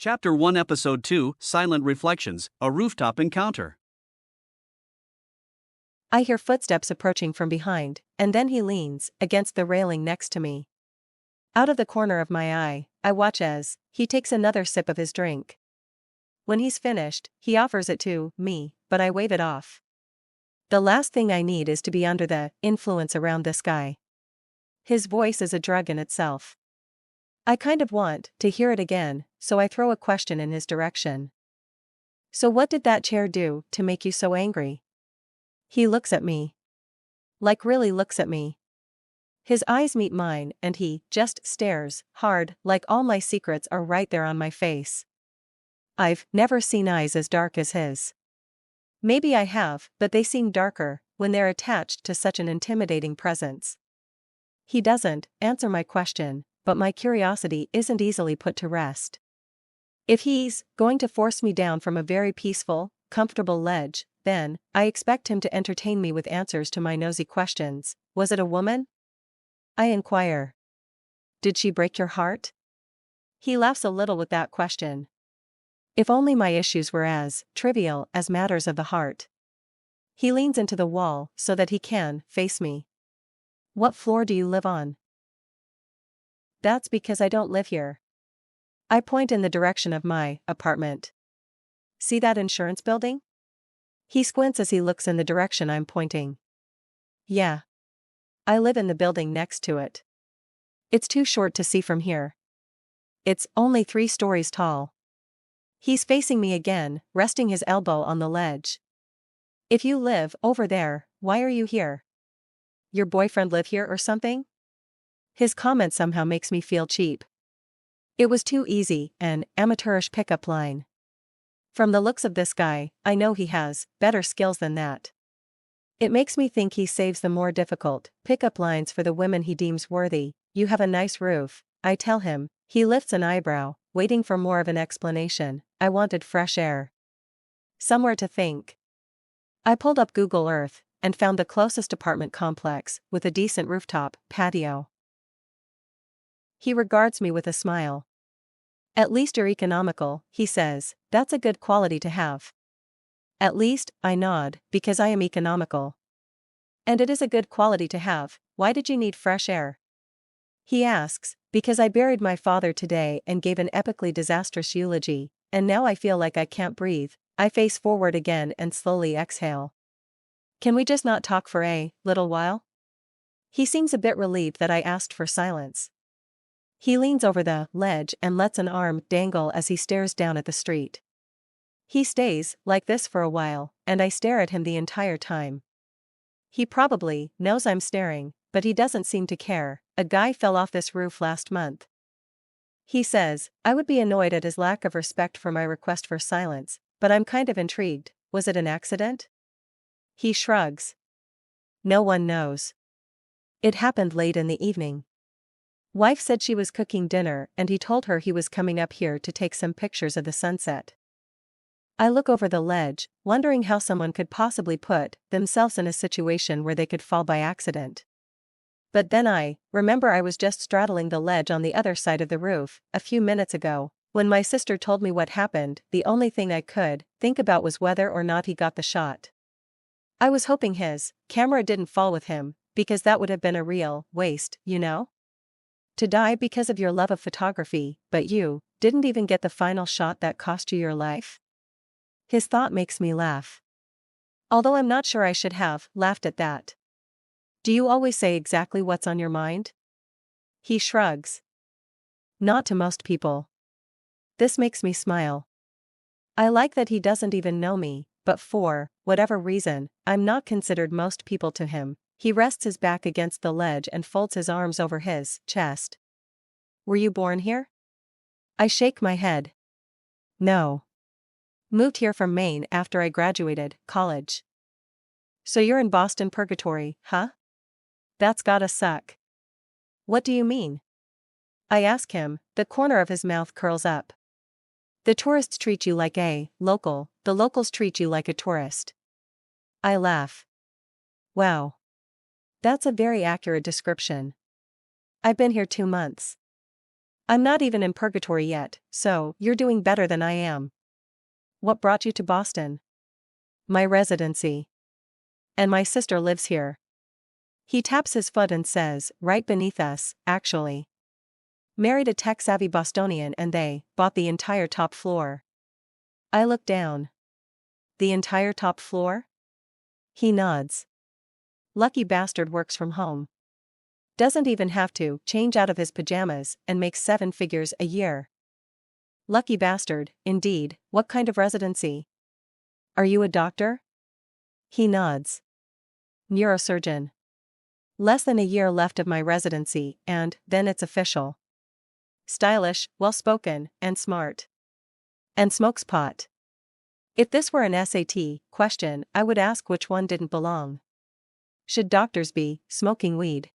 Chapter 1, Episode 2, Silent Reflections, A Rooftop Encounter. I hear footsteps approaching from behind, and then he leans against the railing next to me. Out of the corner of my eye, I watch as he takes another sip of his drink. When he's finished, he offers it to me, but I wave it off. The last thing I need is to be under the influence around this guy. His voice is a drug in itself. I kind of want to hear it again, so I throw a question in his direction. So what did that chair do to make you so angry? He looks at me. Like really looks at me. His eyes meet mine and he just stares hard, like all my secrets are right there on my face. I've never seen eyes as dark as his. Maybe I have, but they seem darker when they're attached to such an intimidating presence. He doesn't answer my question, but my curiosity isn't easily put to rest. If he's going to force me down from a very peaceful, comfortable ledge, then I expect him to entertain me with answers to my nosy questions. Was it a woman? I inquire. Did she break your heart? He laughs a little with that question. If only my issues were as trivial as matters of the heart. He leans into the wall so that he can face me. What floor do you live on? That's because I don't live here. I point in the direction of my apartment. See that insurance building? He squints as he looks in the direction I'm pointing. Yeah. I live in the building next to it. It's too short to see from here. It's only 3 stories tall. He's facing me again, resting his elbow on the ledge. If you live over there, why are you here? Your boyfriend live here or something? His comment somehow makes me feel cheap. It was too easy, an amateurish pickup line. From the looks of this guy, I know he has better skills than that. It makes me think he saves the more difficult pickup lines for the women he deems worthy. You have a nice roof, I tell him. He lifts an eyebrow, waiting for more of an explanation. I wanted fresh air. Somewhere to think. I pulled up Google Earth and found the closest apartment complex with a decent rooftop patio. He regards me with a smile. At least you're economical, he says. That's a good quality to have. At least, I nod, because I am economical. And it is a good quality to have. Why did you need fresh air? He asks, because I buried my father today and gave an epically disastrous eulogy, and now I feel like I can't breathe. I face forward again and slowly exhale. Can we just not talk for a little while? He seems a bit relieved that I asked for silence. He leans over the ledge and lets an arm dangle as he stares down at the street. He stays like this for a while, and I stare at him the entire time. He probably knows I'm staring, but he doesn't seem to care. A guy fell off this roof last month. He says, I would be annoyed at his lack of respect for my request for silence, but I'm kind of intrigued. Was it an accident? He shrugs. No one knows. It happened late in the evening. Wife said she was cooking dinner and he told her he was coming up here to take some pictures of the sunset. I look over the ledge, wondering how someone could possibly put themselves in a situation where they could fall by accident. But then I remember I was just straddling the ledge on the other side of the roof a few minutes ago. When my sister told me what happened, the only thing I could think about was whether or not he got the shot. I was hoping his camera didn't fall with him, because that would have been a real waste, you know? To die because of your love of photography, but you didn't even get the final shot that cost you your life? His thought makes me laugh. Although I'm not sure I should have laughed at that. Do you always say exactly what's on your mind? He shrugs. Not to most people. This makes me smile. I like that he doesn't even know me, but for whatever reason, I'm not considered most people to him. He rests his back against the ledge and folds his arms over his chest. Were you born here? I shake my head. No. Moved here from Maine after I graduated college. So you're in Boston purgatory, huh? That's gotta suck. What do you mean? I ask him, the corner of his mouth curls up. The tourists treat you like a local, the locals treat you like a tourist. I laugh. Wow. That's a very accurate description. I've been here 2 months. I'm not even in purgatory yet, so you're doing better than I am. What brought you to Boston? My residency. And my sister lives here. He taps his foot and says, right beneath us, actually. Married a tech-savvy Bostonian and they bought the entire top floor. I look down. The entire top floor? He nods. Lucky bastard works from home. Doesn't even have to change out of his pajamas and makes 7 figures a year. Lucky bastard, indeed. What kind of residency? Are you a doctor? He nods. Neurosurgeon. Less than a year left of my residency, and then it's official. Stylish, well-spoken, and smart. And smokes pot. If this were an SAT question, I would ask which one didn't belong. Should doctors be smoking weed?